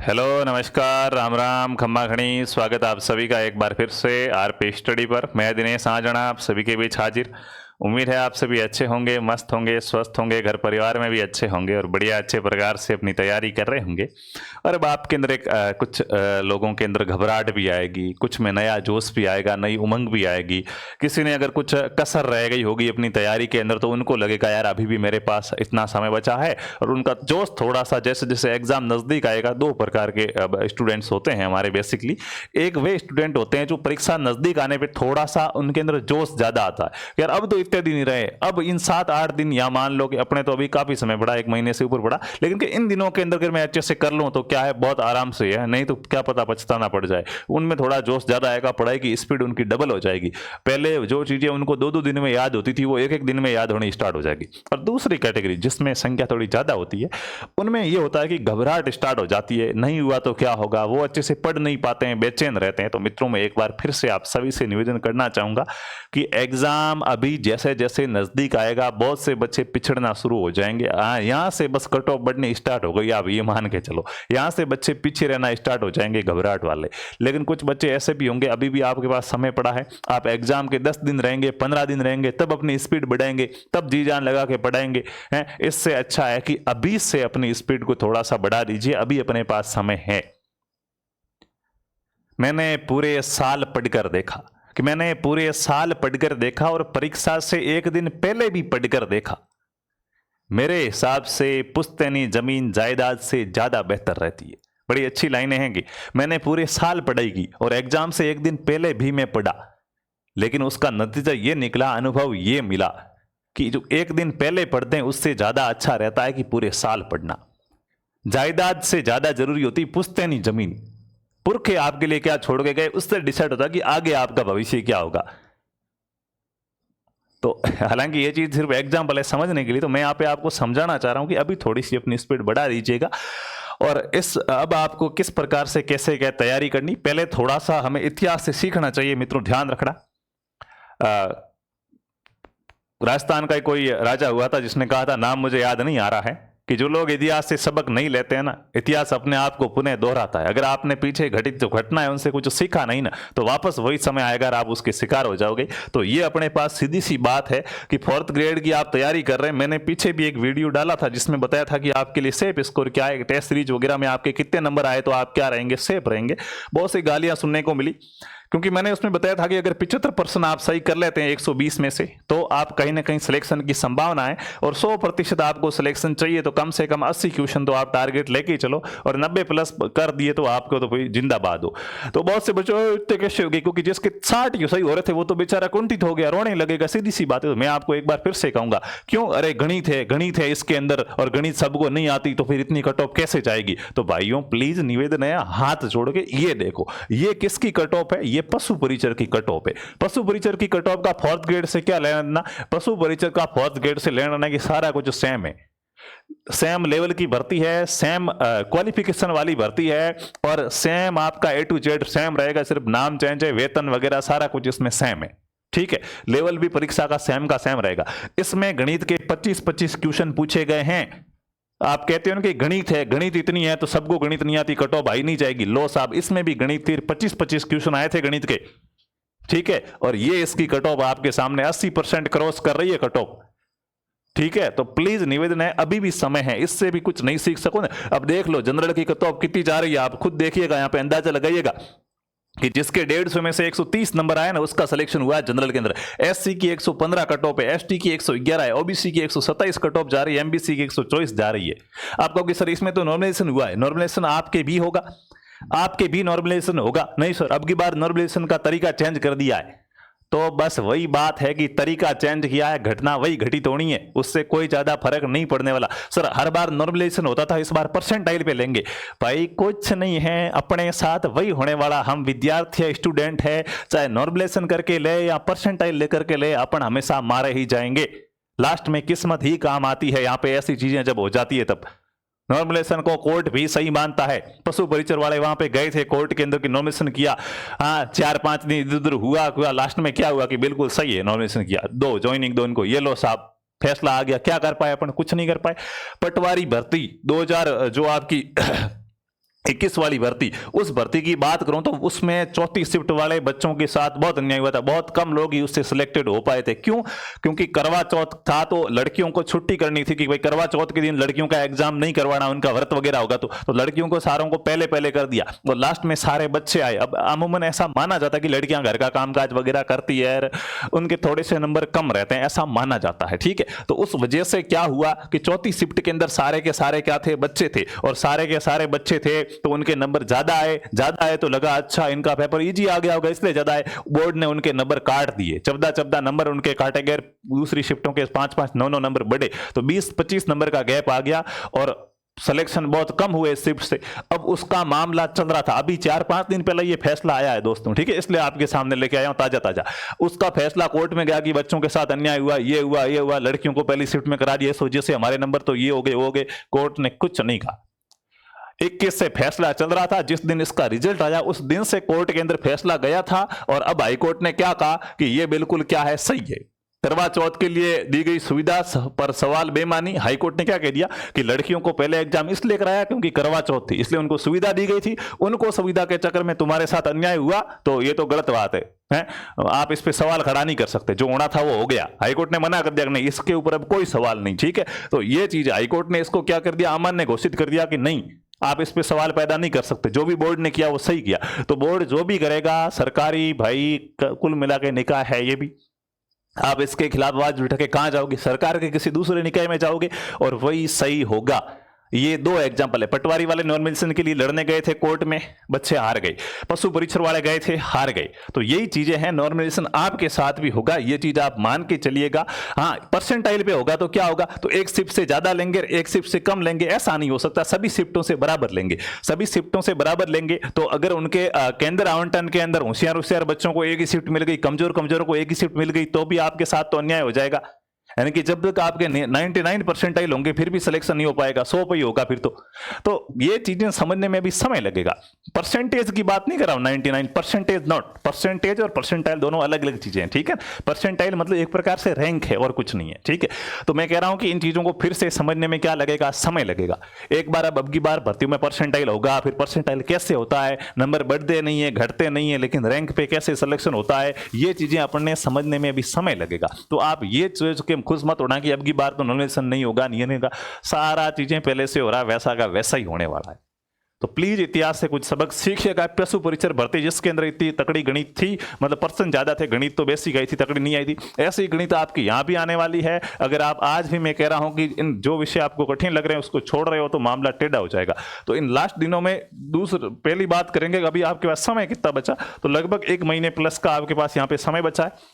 Hello, नमस्कार, राम राम, खम्मा खणी। स्वागत आप सभी का एक बार फिर से आरपी स्टडी पर। मैं दिनेश आजना आप सभी के बीच हाजिर। उम्मीद है आप सभी अच्छे होंगे, मस्त होंगे, स्वस्थ होंगे, घर परिवार में भी अच्छे होंगे और बढ़िया अच्छे प्रकार से अपनी तैयारी कर रहे होंगे। और अब आपके अंदर कुछ लोगों के अंदर घबराहट भी आएगी, कुछ में नया जोश भी आएगा, नई उमंग भी आएगी। किसी ने अगर कुछ कसर रह गई होगी अपनी तैयारी के अंदर तो उनको लगेगा यार अभी भी मेरे पास इतना समय बचा है। और उनका जोश थोड़ा सा, जैसे जैसे एग्जाम नज़दीक आएगा, दो प्रकार के स्टूडेंट्स होते हैं हमारे बेसिकली। एक वे स्टूडेंट होते हैं जो परीक्षा नज़दीक आने पर थोड़ा सा उनके अंदर जोश ज़्यादा आता है, यार अब तो इतने दिन ही रहे, अब इन 7-8 दिन, या मान लो कि अपने तो अभी काफ़ी समय पड़ा, 1 महीने से ऊपर पड़ा, लेकिन कि इन दिनों के अंदर अगर मैं अच्छे से कर लूँ तो क्या है, बहुत आराम से है, नहीं तो क्या पता पछताना पड़ जाए। उनमें थोड़ा जोश ज़्यादा आएगा, पढ़ाई की स्पीड उनकी डबल हो जाएगी। पहले जो चीज़ें उनको 2-2 दिन में याद होती थी वो 1-1 दिन में याद होनी स्टार्ट हो जाएगी। और दूसरी कैटेगरी जिसमें संख्या थोड़ी ज़्यादा होती है, उनमें ये होता है कि घबराहट स्टार्ट हो जाती है, नहीं हुआ तो क्या होगा, वो अच्छे से पढ़ नहीं पाते हैं, बेचैन रहते हैं। तो मित्रों, मैं एक बार फिर से आप सभी से निवेदन करना चाहूँगा कि एग्ज़ाम अभी जैसे जैसे नज़दीक आएगा बहुत से बच्चे पिछड़ना शुरू हो जाएंगे। यहाँ से बस कट ऑफ बढ़नी स्टार्ट हो गई, आप ये मान के चलो, यहाँ से बच्चे पीछे रहना स्टार्ट हो जाएंगे घबराहट वाले। लेकिन कुछ बच्चे ऐसे भी होंगे, अभी भी आपके पास समय पड़ा है, आप एग्जाम के 10 दिन रहेंगे, 15 दिन रहेंगे, तब अपनी स्पीड बढ़ाएंगे, तब जी जान लगा के पढ़ाएंगे हैं। इससे अच्छा है कि अभी से अपनी स्पीड को थोड़ा सा बढ़ा दीजिए, अभी अपने पास समय है। मैंने पूरे साल पढ़कर देखा और परीक्षा से एक दिन पहले भी पढ़कर देखा। मेरे हिसाब से पुश्तैनी जमीन जायदाद से ज्यादा बेहतर रहती है। बड़ी अच्छी लाइनें हैं कि मैंने पूरे साल पढ़ाई की और एग्जाम से एक दिन पहले भी मैं पढ़ा, लेकिन उसका नतीजा ये निकला, अनुभव ये मिला कि जो एक दिन पहले पढ़ते हैं उससे ज्यादा अच्छा रहता है कि पूरे साल पढ़ना। जायदाद से ज्यादा जरूरी होती पुश्तैनी जमीन। पुरखे आपके लिए क्या छोड़ के गए उससे डिसाइड होता है कि आगे आपका भविष्य क्या होगा। तो हालांकि ये चीज सिर्फ एग्जाम्पल है समझने के लिए, तो मैं यहाँ पे आपको समझाना चाह रहा हूँ कि अभी थोड़ी सी अपनी स्पीड बढ़ा दीजिएगा। और अब आपको किस प्रकार से कैसे क्या तैयारी करनी, पहले थोड़ा सा हमें इतिहास से सीखना चाहिए मित्रों, ध्यान रखना। राजस्थान का कोई राजा हुआ था जिसने कहा था, नाम मुझे याद नहीं आ रहा है, कि जो लोग इतिहास से सबक नहीं लेते हैं ना, इतिहास अपने आप को पुनः दोहराता है। अगर आपने पीछे घटित जो घटना है उनसे कुछ सीखा नहीं ना, तो वापस वही समय आएगा और आप उसके शिकार हो जाओगे। तो ये अपने पास सीधी सी बात है कि 4th ग्रेड की आप तैयारी कर रहे हैं। मैंने पीछे भी एक वीडियो डाला था जिसमें बताया था कि आपके लिए सेफ स्कोर क्या है, टेस्ट सीरीज वगैरह में आपके कितने नंबर आए तो आप क्या रहेंगे, सेफ रहेंगे। बहुत सी गालियां सुनने को मिली, क्योंकि मैंने उसमें बताया था कि अगर 75% आप सही कर लेते हैं 120 में से, तो आप कहीं ना कहीं सिलेक्शन की संभावना है। और 100% आपको सिलेक्शन चाहिए तो कम से कम 80 क्वेश्चन तो आप टारगेट लेके चलो, और 90 प्लस कर दिए तो आपको तो कोई जिंदाबाद हो। तो बहुत से बच्चों इतने कैसे हो गए, क्योंकि जिसके 60 सही हो रहे थे वो तो बेचारा कुंठित हो गया, रोने लगेगा, सीधी सी बात है। तो मैं आपको एक बार फिर से कहूंगा, क्यों, अरे गणित है इसके अंदर और गणित सबको नहीं आती तो फिर इतनी कट ऑफ कैसे जाएगी। तो भाइयों प्लीज निवेदन है, हाथ जोड़ के ये देखो, ये किसकी कट ऑफ है, ये पशु परिचर की कट ऑफ है। पशु परिचर की कट ऑफ का 4th ग्रेड से क्या लेना देना, पशु परिचर का 4th ग्रेड से लेना देना कि सारा कुछ सेम है, सेम लेवल की भर्ती है, सेम क्वालिफिकेशन वाली भर्ती है, और सेम आपका A to Z सेम रहेगा, सिर्फ नाम चेंज है, वेतन वगैरह सारा कुछ इसमें सेम है। ठीक है, लेवल भी परीक्षा का सेम रहेगा। इसमें गणित के 25-25 क्वेश्चन पूछे गए हैं। आप कहते हो ना कि गणित है, गणित इतनी है तो सबको गणित नहीं आती, कट ऑफ आई नहीं जाएगी। लो साहब, इसमें भी गणित 25-25 क्वेश्चन आए थे गणित के, ठीक है, और ये इसकी कट ऑफ आपके सामने 80% क्रॉस कर रही है कट ऑफ। ठीक है, तो प्लीज निवेदन है, अभी भी समय है, इससे भी कुछ नहीं सीख सको ना। अब देख लो जनरल की कट ऑफ कितनी जा रही है, आप खुद देखिएगा, यहाँ पे अंदाजा लगाइएगा कि जिसके 150 में से 130 नंबर आए ना उसका सिलेक्शन हुआ है जनरल के अंदर। एससी की 115 कट ऑफ है, एसटी की 111 है, ओबीसी की 127 कट ऑफ जा रही है, एमबीसी की 124 जा रही है। आप कहोगे सर इसमें तो नॉर्मलाइजेशन हुआ है, नॉर्मलाइजेशन आपके भी होगा, आपके भी नॉर्मलाइजेशन होगा। नहीं सर, अब की बार नॉर्मलाइजेशन का तरीका चेंज कर दिया है। तो बस वही बात है कि तरीका चेंज किया है, घटना वही घटित होनी है, उससे कोई ज्यादा फर्क नहीं पड़ने वाला। सर हर बार नॉर्मलाइजेशन होता था, इस बार परसेंटाइल पे लेंगे। भाई कुछ नहीं है, अपने साथ वही होने वाला। हम विद्यार्थी है, स्टूडेंट है, चाहे नॉर्मलाइजेशन करके ले या परसेंटाइल लेकर के ले, अपन हमेशा मारे ही जाएंगे। लास्ट में किस्मत ही काम आती है, यहाँ पे ऐसी चीजें जब हो जाती है तब। नॉर्मलाइजेशन को कोर्ट भी सही मानता है। पशु परिचर वाले वहां पे गए थे कोर्ट के अंदर की नॉर्मलाइजेशन किया, हाँ 4-5 दिन इधर उधर हुआ, लास्ट में क्या हुआ कि बिल्कुल सही है, नॉर्मलाइजेशन किया, दो ज्वाइनिंग दो इनको, ये लो साहब फैसला आ गया। क्या कर पाए अपन, कुछ नहीं कर पाए। पटवारी भर्ती 2000 जो आपकी 21 वाली भर्ती, उस भर्ती की बात करूं तो उसमें चौथी शिफ्ट वाले बच्चों के साथ बहुत अन्याय हुआ था। बहुत कम लोग ही उससे सिलेक्टेड हो पाए थे। क्यों? क्योंकि करवा चौथ था तो लड़कियों को छुट्टी करनी थी कि भाई करवा चौथ के दिन लड़कियों का एग्जाम नहीं करवाना, उनका व्रत वगैरह होगा, तो लड़कियों को सारों को पहले पहले कर दिया और लास्ट में सारे बच्चे आए। अब अमूमन ऐसा माना जाता है कि लड़कियां घर का कामकाज वगैरह करती है, उनके थोड़े से नंबर कम रहते हैं, ऐसा माना जाता है। ठीक है, तो उस वजह से क्या हुआ कि चौथी शिफ्ट के अंदर सारे के सारे क्या थे? बच्चे थे, और सारे के सारे बच्चे थे तो उनके नंबर ज्यादा आए तो लगा अच्छा इनका पेपर इजी आ गया होगा, इसलिए ज्यादा आए। बोर्ड ने उनके नंबर काट दिए, 14 नंबर उनके काटे गए। दूसरी शिफ्टों के 5 9 नंबर बढ़े, तो 20-25 नंबर का गैप आ गया और सिलेक्शन बहुत कम हुए शिफ्ट से। अब उसका मामला चल रहा था, अभी 4-5 दिन पहले ये फैसला आया है दोस्तों, ठीक है, इसलिए आपके सामने लेके आया हूं ताजा। उसका फैसला कोर्ट में गया कि बच्चों के साथ अन्याय हुआ, ये हुआ, लड़कियों को पहली शिफ्ट में करा दिया, इस वजह से हमारे नंबर तो ये हो गए। कोर्ट ने कुछ नहीं कहा। 21 से फैसला चल रहा था, जिस दिन इसका रिजल्ट आया उस दिन से कोर्ट के अंदर फैसला गया था, और अब हाईकोर्ट ने क्या कहा कि यह बिल्कुल क्या है, सही है। करवा चौथ के लिए दी गई सुविधा पर सवाल बेमानी। हाईकोर्ट ने क्या कह दिया कि लड़कियों को पहले एग्जाम इसलिए कराया क्योंकि करवा चौथ थी, इसलिए उनको सुविधा दी गई थी, उनको सुविधा के चक्कर में तुम्हारे साथ अन्याय हुआ तो ये तो गलत बात है? आप इस पे सवाल खड़ा नहीं कर सकते, जो होना था वो हो गया। हाईकोर्ट ने मना कर दिया नहीं, इसके ऊपर अब कोई सवाल नहीं। ठीक है, तो ये चीज हाईकोर्ट ने इसको क्या कर दिया, अमान्य घोषित कर दिया कि नहीं, आप इस पे सवाल पैदा नहीं कर सकते, जो भी बोर्ड ने किया वो सही किया। तो बोर्ड जो भी करेगा, सरकारी भाई कुल मिला के निकाय है ये भी, आप इसके खिलाफ आवाज उठा के कहां जाओगे? सरकार के किसी दूसरे निकाय में जाओगे और वही सही होगा। ये 2 एग्जाम्पल है। पटवारी वाले नॉर्मलाइजेशन के लिए लड़ने गए थे कोर्ट में, बच्चे हार गए। पशु परीक्षण वाले गए थे, हार गए। तो यही चीजें हैं, नॉर्मलाइजेशन आपके साथ भी होगा, ये चीज आप मान के चलिएगा। हाँ, परसेंटाइल पे होगा तो क्या होगा, तो एक शिफ्ट से ज्यादा लेंगे, एक शिफ्ट से कम लेंगे, ऐसा नहीं हो सकता। सभी शिफ्टों से बराबर लेंगे, सभी शिफ्टों से बराबर लेंगे। तो अगर उनके केंद्र आवंटन के अंदर होशियार बच्चों को एक ही शिफ्ट मिल गई, कमजोर को एक ही शिफ्ट मिल गई, तो भी आपके साथ तो अन्याय हो जाएगा। यानी कि जब तक आपके 99 परसेंटाइल होंगे फिर भी सिलेक्शन नहीं हो पाएगा, 100 पे ही होगा फिर तो ये चीजें समझने में भी समय लगेगा। परसेंटेज की बात नहीं कर रहा हूं, 99 परसेंटेज नॉट, परसेंटेज और परसेंटाइल दोनों अलग अलग चीजें हैं। ठीक है, परसेंटाइल मतलब एक प्रकार से रैंक है और कुछ नहीं है। ठीक है, तो मैं कह रहा हूं कि इन चीजों को फिर से समझने में क्या लगेगा, समय लगेगा। एक बार अब की बार भर्ती में परसेंटाइल होगा, फिर परसेंटाइल कैसे होता है, नंबर बढ़ते नहीं है घटते नहीं है, लेकिन रैंक पे कैसे सिलेक्शन होता है, ये चीजें अपने समझने में भी समय लगेगा। तो आप ये सोच के खुश मत होना कि अब की बार तो नॉमिनेशन नहीं होगा, नहीं होगा। सारा चीजें पहले से हो रहा है, वैसा का वैसा ही होने वाला है। तो प्लीज इतिहास से कुछ सबक सीखिएगा। पशु परीक्षण भर्ती जिसके अंदर इतनी तकड़ी गणित थी, मतलब पर्सन ज्यादा थे, गणित तो बेसिक आई थी, तकड़ी नहीं आई थी, ऐसी ही गणित आपकी यहां भी आने वाली है। अगर आप आज भी, मैं कह रहा हूं कि इन जो विषय आपको कठिन लग रहे हैं उसको छोड़ रहे हो तो मामला टेढ़ा हो जाएगा। तो इन लास्ट दिनों में पहली बात करेंगे, अभी आपके पास समय कितना बचा, तो लगभग 1 महीने प्लस का आपके पास यहाँ पे समय बचा है।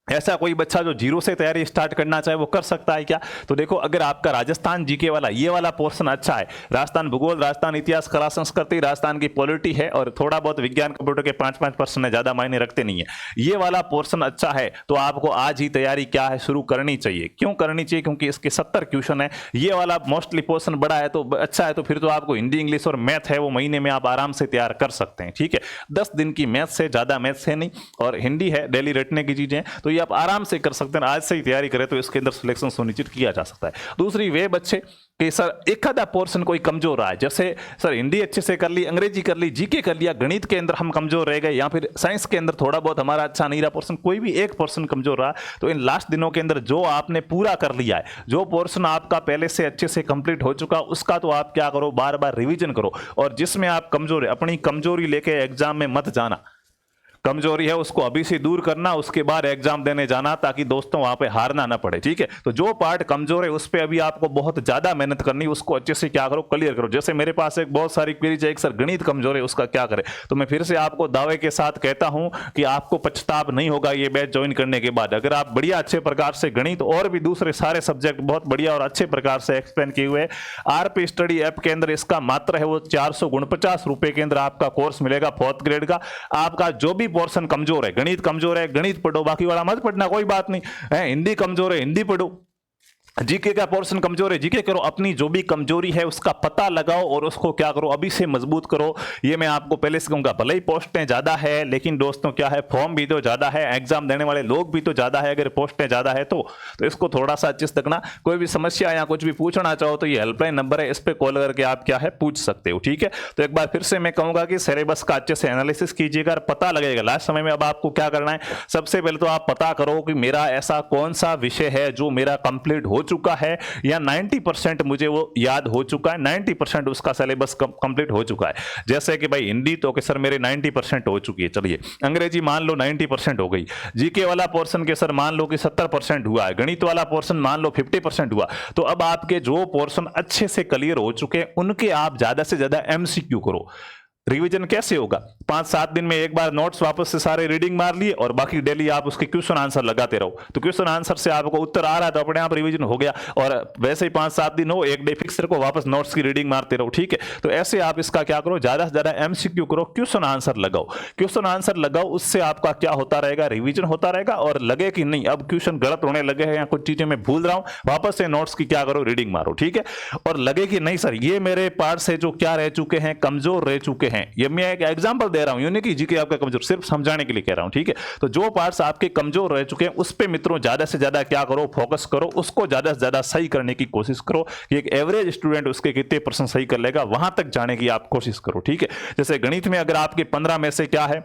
ऐसा कोई बच्चा जो 0 से तैयारी स्टार्ट करना चाहे वो कर सकता है क्या? तो देखो, अगर आपका राजस्थान जीके वाला ये वाला पोर्शन अच्छा है, राजस्थान भूगोल, राजस्थान इतिहास, कला संस्कृति, राजस्थान की पॉलिटी है और थोड़ा बहुत विज्ञान कंप्यूटर के 5-5% है, ज्यादा मायने रखते नहीं है, ये वाला पोर्शन अच्छा है, तो आपको आज ही तैयारी क्या है शुरू करनी चाहिए। क्यों करनी चाहिए? क्योंकि इसके 70 क्वेश्चन है। ये वाला मोस्टली पोर्शन बड़ा है तो अच्छा है, तो फिर तो आपको हिंदी, इंग्लिश और मैथ है वो महीने में आप आराम से तैयार कर सकते हैं। ठीक है, 10 दिन की मैथ्स है, ज्यादा मैथ्स है नहीं, और हिंदी है, डेली रटने की चीजें, तो आप आराम से कर सकते हैं। आज से ही तैयारी करें तो इसके अंदर सिलेक्शन सुनिश्चित किया जा सकता है। दूसरी वे बच्चे कि सर एक आधा पोर्शन कोई कमजोर रहा है, जैसे सर हिंदी अच्छे से कर ली, अंग्रेजी कर ली, जीके कर लिया, गणित के अंदर हम कमजोर रह गए, या फिर साइंस के अंदर थोड़ा बहुत हमारा अच्छा नहीं रहा पोर्शन, कोई भी एक पोर्शन कमजोर रहा, तो इन लास्ट दिनों के अंदर जो आपने पूरा कर लिया है, जो पोर्शन आपका पहले से अच्छे से कंप्लीट हो चुका, उसका तो आप क्या करो, बार बार रिवीजन करो। और जिसमें आप कमजोर है, अपनी कमजोरी लेके एग्जाम में मत जाना। कमजोरी है उसको अभी से दूर करना, उसके बाद एग्जाम देने जाना, ताकि दोस्तों वहां पे हारना ना पड़े। ठीक है, तो जो पार्ट कमजोर है उस पे अभी आपको बहुत ज्यादा मेहनत करनी, उसको अच्छे से क्या करो, क्लियर करो। जैसे मेरे पास एक बहुत सारी क्वेरीज है, एक सर गणित कमजोर है, उसका क्या करें, तो मैं फिर से आपको दावे के साथ कहता हूं कि आपको पछतावा नहीं होगा ये बैच ज्वाइन करने के बाद। अगर आप बढ़िया अच्छे प्रकार से गणित और भी दूसरे सारे सब्जेक्ट बहुत बढ़िया और अच्छे प्रकार से एक्सप्लेन किए हुए, आरपी स्टडी ऐप के अंदर इसका मात्र है वो 449 रुपए के अंदर आपका कोर्स मिलेगा 4th ग्रेड का। आपका जो भी पोर्शन कमजोर है, गणित कमजोर है, गणित पढ़ो, बाकी वाला मत पढ़ना, कोई बात नहीं है। हिंदी कमजोर है, हिंदी पढ़ो, जीके का पोर्शन कमजोर है, जीके करो, अपनी जो भी कमजोरी है उसका पता लगाओ और उसको क्या करो, अभी से मजबूत करो। ये मैं आपको पहले से कहूंगा, भले ही पोस्टें ज्यादा है लेकिन दोस्तों क्या है, फॉर्म भी तो ज्यादा है, एग्जाम देने वाले लोग भी तो ज्यादा है। अगर पोस्टें ज्यादा है तो इसको थोड़ा सा अच्छे रखना। कोई भी समस्या या कुछ भी पूछना चाहो तो ये हेल्पलाइन नंबर है, इस पर कॉल करके आप क्या है पूछ सकते हो, ठीक है। तो एक बार फिर से मैं कहूंगा कि सिलेबस का अच्छे से एनालिसिस कीजिएगा, पता लगेगा लास्ट समय में। अब आपको क्या करना है, सबसे पहले तो आप पता करो कि मेरा ऐसा कौन सा विषय है जो मेरा कंप्लीट हो चुका है या 90% मुझे वो याद हो चुका है, 90% उसका सिलेबस कंप्लीट हो चुका है। जैसे कि भाई हिंदी तो कि सर मेरे 90% हो चुकी है, चलिए। अंग्रेजी मान लो 90% हो गई, जीके वाला पोर्शन के सर मान लो कि 70% हुआ है, गणित वाला पोर्शन मान लो 50% हुआ। तो अब आपके जो पोर्शन अच्छे से क्लियर हो चुके हैं उनके आप ज्यादा से ज्यादा एमसीक्यू करो। रिवीजन कैसे होगा, 5-7 दिन में एक बार नोट्स वापस से सारे रीडिंग मार लिए और बाकी डेली आप उसके क्वेश्चन आंसर लगाते रहो। तो क्वेश्चन आंसर से आपको उत्तर आ रहा है तो अपने आप रिवीजन हो गया। और वैसे ही 5-7 दिन हो, एक डे फिक्स रखो, वापस नोट्स की रीडिंग मारते रहो, ठीक है। तो ऐसे आप इसका क्या करो, ज्यादा से ज्यादा एमसीक्यू करो, क्वेश्चन आंसर लगाओ, क्वेश्चन आंसर लगाओ। उससे आपका क्या होता रहेगा, रिविजन होता रहेगा। और लगे कि नहीं अब क्वेश्चन गलत होने लगे हैं या कुछ चीजें मैं भूल रहा हूं, वापस से नोट्स की क्या करो, रीडिंग मारो, ठीक है। और लगे कि नहीं सर ये मेरे पार्ट से जो क्या रह चुके हैं, कमजोर रह चुके हैं, ये मैं एक एग्जांपल दे रहा हूं, यूं कि जीके आपका कमजोर, सिर्फ समझाने के लिए कह रहा हूं, ठीक है। तो जो पार्ट्स आपके कमजोर रह चुके हैं उस पे मित्रों ज्यादा से ज्यादा क्या करो, फोकस करो, उसको ज्यादा से ज्यादा सही करने की कोशिश करो कि एक एवरेज स्टूडेंट उसके कितने % सही कर लेगा, वहां तक जाने की आप कोशिश करो, ठीक है। जैसे गणित में अगर आपके 15 में से क्या है,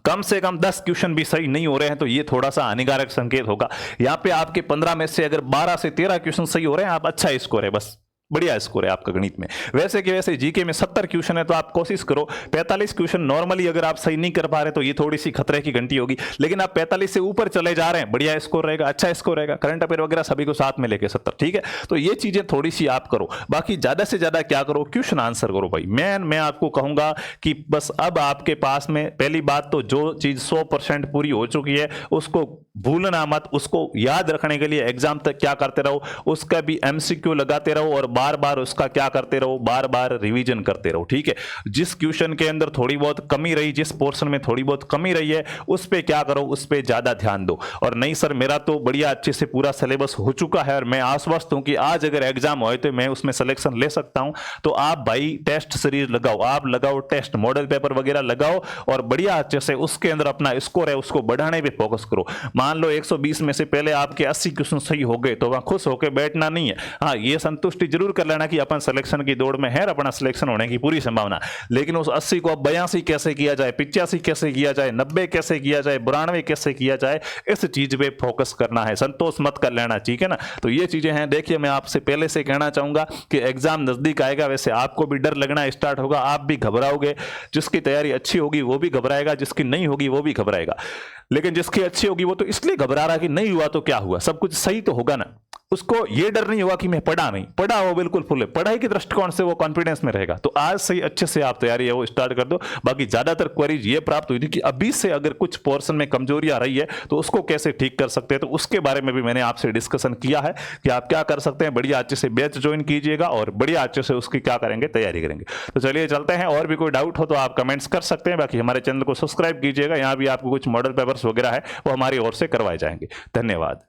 कम से कम 10 क्वेश्चन भी सही नहीं हो रहे हैं तो ये थोड़ा सा हानिकारक संकेत होगा। यहां पे आपके 15 में से अगर 12 से 13 क्वेश्चन सही हो रहे हैं, आप अच्छा स्कोर है, बस बढ़िया स्कोर है आपका गणित में। वैसे कि वैसे जीके में 70 क्वेश्चन है तो आप कोशिश करो 45 क्वेश्चन नॉर्मली अगर आप सही नहीं कर पा रहे तो ये थोड़ी सी खतरे की घंटी होगी। लेकिन आप 45 से ऊपर चले जा रहे हैं, बढ़िया स्कोर रहेगा, अच्छा स्कोर रहेगा। करंट अफेयर वगैरह सभी को साथ में लेके 70, ठीक है। तो ये चीजें थोड़ी सी आप करो, बाकी ज्यादा से ज्यादा क्या करो, क्वेश्चन आंसर करो भाई। मैं आपको कहूंगा कि बस अब आपके पास में पहली बात तो जो चीज 100% पूरी हो चुकी है उसको भूलना मत, उसको याद रखने के लिए एग्जाम तक क्या करते रहो, उसका भी एमसीक्यू लगाते रहो और बार बार उसका क्या करते रहो, बार बार रिवीजन करते रहो, ठीक है। जिस क्वेश्चन के अंदर थोड़ी बहुत कमी रही, जिस पोर्शन में थोड़ी बहुत कमी रही है उस पे क्या करो, उस पे ज्यादा ध्यान दो। और नहीं सर मेरा तो बढ़िया अच्छे से पूरा सिलेबस हो चुका है और मैं आश्वस्त हूं कि आज अगर एग्जाम हो तो मैं उसमें सिलेक्शन ले सकता हूं, तो आप भाई टेस्ट सीरीज लगाओ, आप लगाओ टेस्ट मॉडल पेपर वगैरह लगाओ और बढ़िया अच्छे से उसके अंदर अपना स्कोर है उसको बढ़ाने पे फोकस करो। मान लो 120 में से पहले आपके 80 क्वेश्चन सही हो गए तो वहां खुश होकर बैठना नहीं है। हाँ ये संतुष्टि जरूर कर लेना कि अपन सिलेक्शन की दौड़ में है, अपना सिलेक्शन होने की पूरी संभावना। लेकिन उस 80 को अब 82 कैसे किया जाए, 85 कैसे किया जाए, 90 कैसे किया जाए, 92 कैसे किया जाए, इस चीज पे फोकस करना है, संतोष मत कर लेना, ठीक है ना। तो ये चीजें हैं। देखिए मैं आपसे पहले से कहना चाहूंगा कि एग्जाम नजदीक आएगा, वैसे आपको भी डर लगना स्टार्ट होगा, आप भी घबराओगे। जिसकी तैयारी अच्छी होगी वो भी घबराएगा, जिसकी नहीं होगी वो भी घबराएगा। लेकिन जिसकी अच्छी होगी वो तो इसलिए घबरा रहा कि नहीं हुआ तो क्या हुआ, सब कुछ सही तो होगा ना। उसको ये डर नहीं होगा कि मैं पढ़ा नहीं, पढ़ा वो बिल्कुल फुल है, पढ़ाई के दृष्टिकोण से वो कॉन्फिडेंस में रहेगा। तो आज से ही अच्छे से आप तैयारी है वो स्टार्ट कर दो। बाकी ज्यादातर क्वेरीज ये प्राप्त हुई थी कि अभी से अगर कुछ पोर्शन में कमजोरी आ रही है तो उसको कैसे ठीक कर सकते हैं, तो उसके बारे में भी मैंने आपसे डिस्कशन किया है कि आप क्या कर सकते हैं। बढ़िया अच्छे से बैच ज्वाइन कीजिएगा और बढ़िया अच्छे से उसकी क्या करेंगे, तैयारी करेंगे। तो चलिए चलते हैं, और भी कोई डाउट हो तो आप कमेंट्स कर सकते हैं। बाकी हमारे चैनल को सब्सक्राइब कीजिएगा, यहाँ भी आपको कुछ मॉडल पेपर्स वगैरह है वो हमारी ओर से करवाए जाएंगे। धन्यवाद।